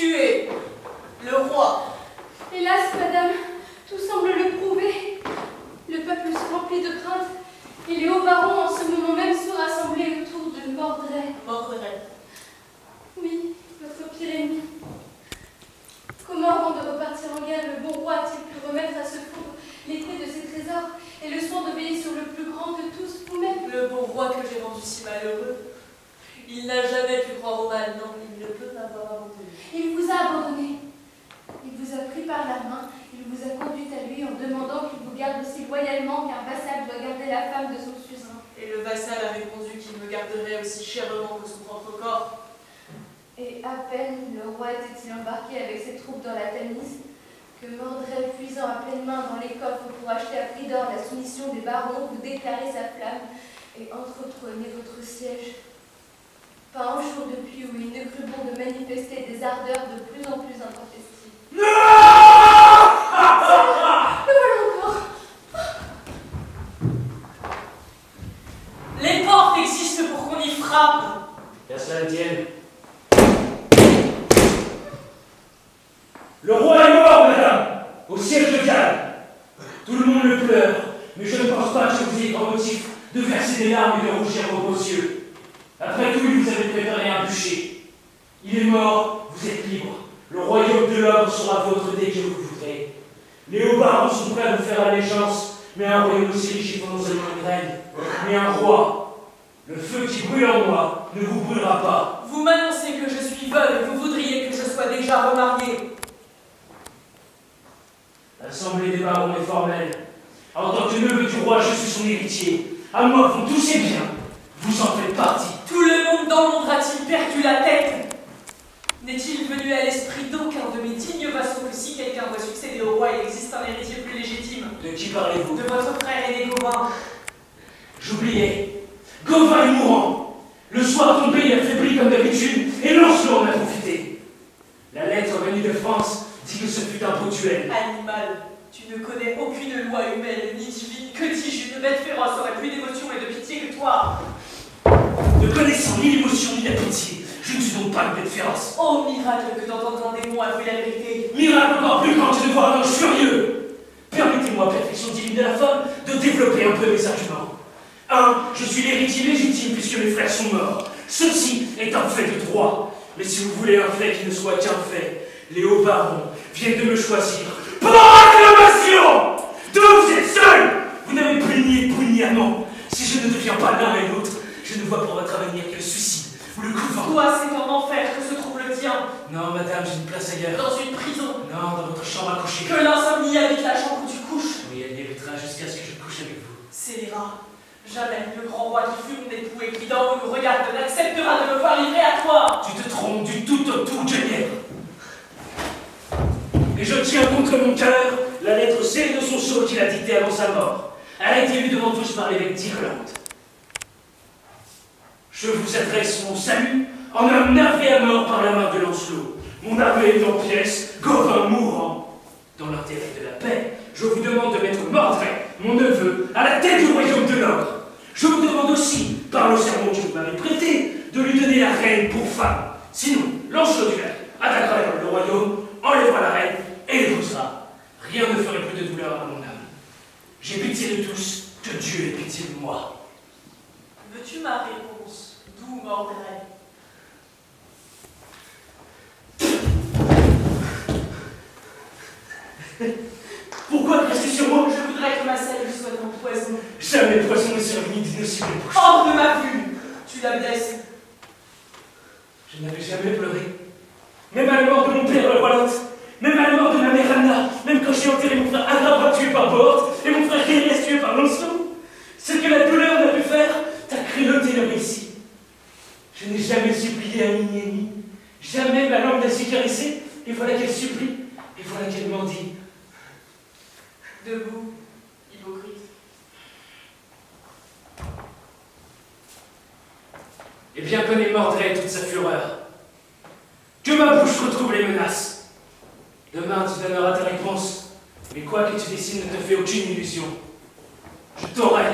tuer le roi. Hélas, madame, tout semble le prouver. Le peuple se remplit de crainte, et les hauts barons en ce moment même se rassemblaient autour de Mordred. Mordred. Oui, votre pire ennemi. Comment, avant de repartir en guerre, le bon roi a-t-il pu remettre à ce four les clés de ses trésors et le soin d'obéir sur le plus grand de tous, vous-même? Le bon roi que j'ai rendu si malheureux. Il n'a jamais pu croire au mal, non, il ne peut m'avoir abandonné. Il vous a abandonné. Il vous a pris par la main, il vous a conduit à lui en demandant qu'il vous garde aussi loyalement qu'un vassal doit garder la femme de son suzerain. Et le vassal a répondu qu'il me garderait aussi chèrement que son propre corps. Et à peine le roi était-il embarqué avec ses troupes dans la Tamise, que Mordred, puisant à pleine main dans les coffres pour acheter à prix d'or la soumission des barons, vous déclarez sa flamme et entreprenez votre siège. Pas un jour depuis où il ne crut bon de manifester des ardeurs de plus en plus intempestives. Le voilà encore. Les portes existent pour qu'on y frappe. Qu'à cela ne tienne. Le roi est mort, madame, au siège de Cannes. Tout le monde le pleure, mais je ne pense pas que vous ayez grand motif de verser des larmes et de rougir vos beaux yeux. Après tout, il vous avait préparé un bûcher. Il est mort, vous êtes libre. Le royaume de l'homme sera vôtre dès que vous le voudrez. Les hauts barons sont prêts à vous faire allégeance, mais un royaume aussi riche il faut non seulement une reine, mais un roi. Le feu qui brûle en moi ne vous brûlera pas. Vous m'annoncez que je suis veuve et vous voudriez que je sois déjà remariée. L'assemblée des barons est formelle. En tant que neveu du roi, je suis son héritier. À moi vont tous ses biens. Vous en faites partie. Tout le monde dans Londres a-t-il perdu la tête? N'est-il venu à l'esprit d'aucun de mes dignes vassaux que si quelqu'un doit succéder au roi, il existe un héritier plus légitime? De qui parlez-vous? De votre frère aîné Gauvin. J'oubliais. Gauvin est mourant. Le soir tombé, il a faibli comme d'habitude, et Lancelot en a profité. La lettre venue de France dit que ce fut un beau duel. Animal, tu ne connais aucune loi humaine ni divine. Que dis-je? Une bête féroce aurait plus d'émotion et de pitié que toi. Ne connaissant ni l'émotion ni la pitié, je ne suis donc pas une bête féroce. Oh miracle que d'entendre un démon avouer la vérité. Miracle encore plus grand que de voir un ange furieux. Permettez-moi, perfection divine de la femme, de développer un peu mes arguments. 1. Je suis l'héritier légitime puisque mes frères sont morts. Ceci est un fait de droit. Mais si vous voulez un fait qui ne soit qu'un fait, les hauts barons viennent de me choisir par acclamation. Donc vous êtes seuls. Vous n'avez plus ni époux ni amant. Si je ne deviens pas l'un et l'autre, je ne vois pour votre avenir que le suicide ou le couvent. Toi, c'est en enfer que se trouve le tien. Non, madame, j'ai une place ailleurs. Dans une prison. Non, dans votre chambre à coucher. Que l'insomnie habite la chambre où tu couches. Oui, elle héritera jusqu'à ce que je couche avec vous. Scélérat, jamais le grand roi qui fut mon époux et qui d'en haut nous regarde n'acceptera de me voir livrer à toi. Tu te trompes du tout au tout, Geneviève. Et je tiens contre mon cœur la lettre C de son sceau qu'il a dictée avant sa mort. Elle a été lue devant tous par l'évêque d'Irlande. Je vous adresse mon salut en homme navré à mort par la main de Lancelot. Mon armée est en pièces, Gauvin mourant. Dans l'intérêt de la paix, je vous demande de mettre Mordred, mon neveu, à la tête du royaume de l'ordre. Je vous demande aussi, par le serment que vous m'avez prêté, de lui donner la reine pour femme. Sinon, Lancelot du Lac attaquera le royaume, enlèvera la reine et l'épousera. Rien ne ferait plus de douleur à mon âme. J'ai pitié de tous, que Dieu ait pitié de moi. Veux-tu ma réponse, doux Mordred? Pourquoi rester sur moi? Je voudrais que ma salive soit ton poison. Jamais poisson ne s'est revenu d'innocent bouche. Hors de ma vue, tu la blesses. Je n'avais jamais pleuré. Même à la mort de mon père, le roi Lot, même à la mort de ma mère Anna, même quand j'ai enterré mon frère Agrabah tué par Bohort et mon frère Guélias tué par Lancelot, ce que la douleur n'a pu faire, ta cruauté le réussi. Je n'ai jamais supplié à ni ennemi. Jamais ma langue n'a su caresser, et voilà qu'elle supplie, et voilà qu'elle mendie. Debout, hypocrite. Eh bien, connais Mordred toute sa fureur. Que ma bouche retrouve les menaces. Demain, tu donneras ta réponse, mais quoi que tu décides ne te fait aucune illusion. Je t'aurai.